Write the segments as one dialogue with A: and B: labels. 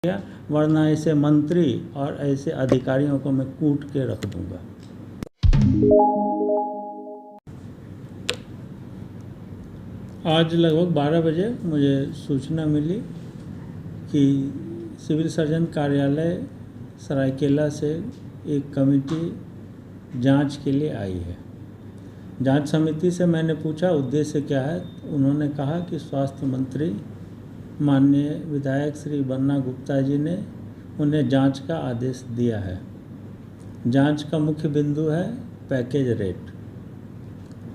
A: गया, वरना ऐसे मंत्री और ऐसे अधिकारियों को मैं कूट के रख दूंगा। आज लगभग 12 बजे मुझे सूचना मिली कि सिविल सर्जन कार्यालय सरायकेला से एक कमेटी जांच के लिए आई है। जांच समिति से मैंने पूछा उद्देश्य क्या है। उन्होंने कहा कि स्वास्थ्य मंत्री माननीय विधायक श्री बन्ना गुप्ता जी ने उन्हें जांच का आदेश दिया है। जांच का मुख्य बिंदु है पैकेज रेट।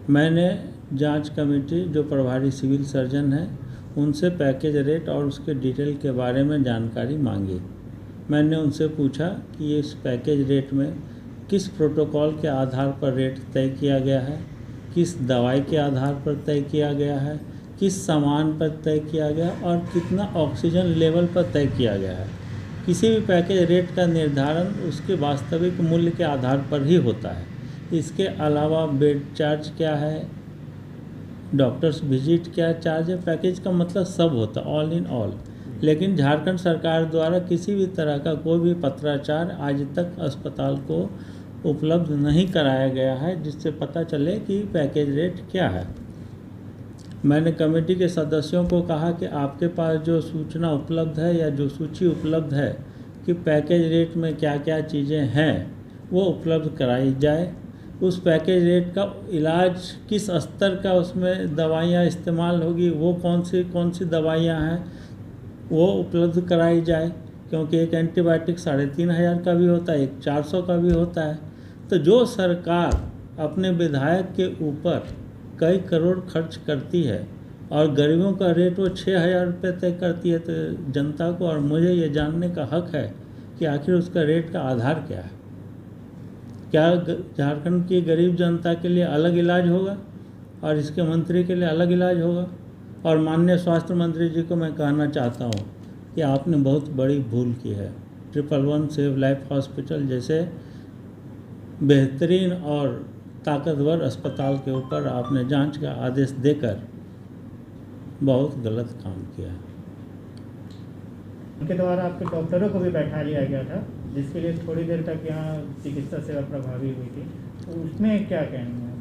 A: मैंने जांच कमेटी जो प्रभारी सिविल सर्जन है उनसे पैकेज रेट और उसके डिटेल के बारे में जानकारी मांगी। मैंने उनसे पूछा कि इस पैकेज रेट में किस प्रोटोकॉल के आधार पर रेट तय किया गया है, किस दवाई के आधार पर तय किया गया है, किस सामान पर तय किया गया और कितना ऑक्सीजन लेवल पर तय किया गया है। किसी भी पैकेज रेट का निर्धारण उसके वास्तविक मूल्य के आधार पर ही होता है। इसके अलावा बेड चार्ज क्या है, डॉक्टर्स विजिट क्या चार्ज है, पैकेज का मतलब सब होता है, ऑल इन ऑल। लेकिन झारखंड सरकार द्वारा किसी भी तरह का कोई भी पत्राचार आज तक अस्पताल को उपलब्ध नहीं कराया गया है जिससे पता चले कि पैकेज रेट क्या है। मैंने कमेटी के सदस्यों को कहा कि आपके पास जो सूचना उपलब्ध है या जो सूची उपलब्ध है कि पैकेज रेट में क्या क्या चीज़ें हैं वो उपलब्ध कराई जाए। उस पैकेज रेट का इलाज किस स्तर का उसमें दवाइयाँ इस्तेमाल होगी, वो कौन सी दवाइयाँ हैं वो उपलब्ध कराई जाए, क्योंकि एक एंटीबायोटिक 3500 का भी होता है, एक 400 का भी होता है। तो जो सरकार अपने विधायक के ऊपर कई करोड़ खर्च करती है और गरीबों का रेट वो 6000 रुपये तय करती है, तो जनता को और मुझे ये जानने का हक है कि आखिर उसका रेट का आधार क्या है। क्या झारखंड की गरीब जनता के लिए अलग इलाज होगा और इसके मंत्री के लिए अलग इलाज होगा। और माननीय स्वास्थ्य मंत्री जी को मैं कहना चाहता हूँ कि आपने बहुत बड़ी भूल की है। 111 सेव लाइफ हॉस्पिटल जैसे बेहतरीन और ताकतवर अस्पताल के ऊपर आपने जांच का आदेश देकर बहुत गलत काम किया है।
B: उनके द्वारा आपके डॉक्टरों को भी बैठा लिया गया था जिसके लिए थोड़ी देर तक यहाँ चिकित्सा सेवा प्रभावी हुई थी, तो उसमें क्या कहना है?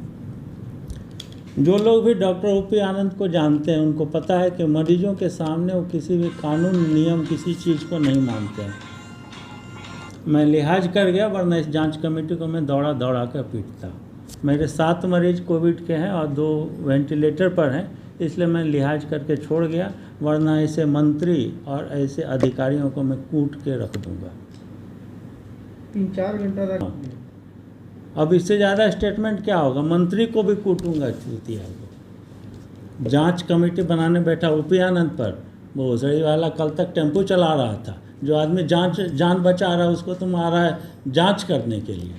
A: जो लोग भी डॉक्टर ओपी आनंद को जानते हैं उनको पता है कि मरीजों के सामने वो किसी भी कानून नियम किसी चीज़ को नहीं मानते हैं। मैं लिहाज कर गया, वरना इस जांच कमेटी को मैं दौड़ा कर पीटता। मेरे 7 मरीज कोविड के हैं और 2 वेंटिलेटर पर हैं, इसलिए मैं लिहाज करके छोड़ गया, वरना ऐसे मंत्री और ऐसे अधिकारियों को मैं कूट के रख दूंगा।
B: 3-4 घंटा तक
A: अब इससे ज़्यादा स्टेटमेंट क्या होगा। मंत्री को भी कूटूंगा चूतिया को। जांच कमेटी बनाने बैठा ओपी आनंद पर, वो उसड़ी वाला कल तक टेम्पो चला रहा था। जो आदमी जान बचा रहा है उसको तो मारा है जांच करने के लिए।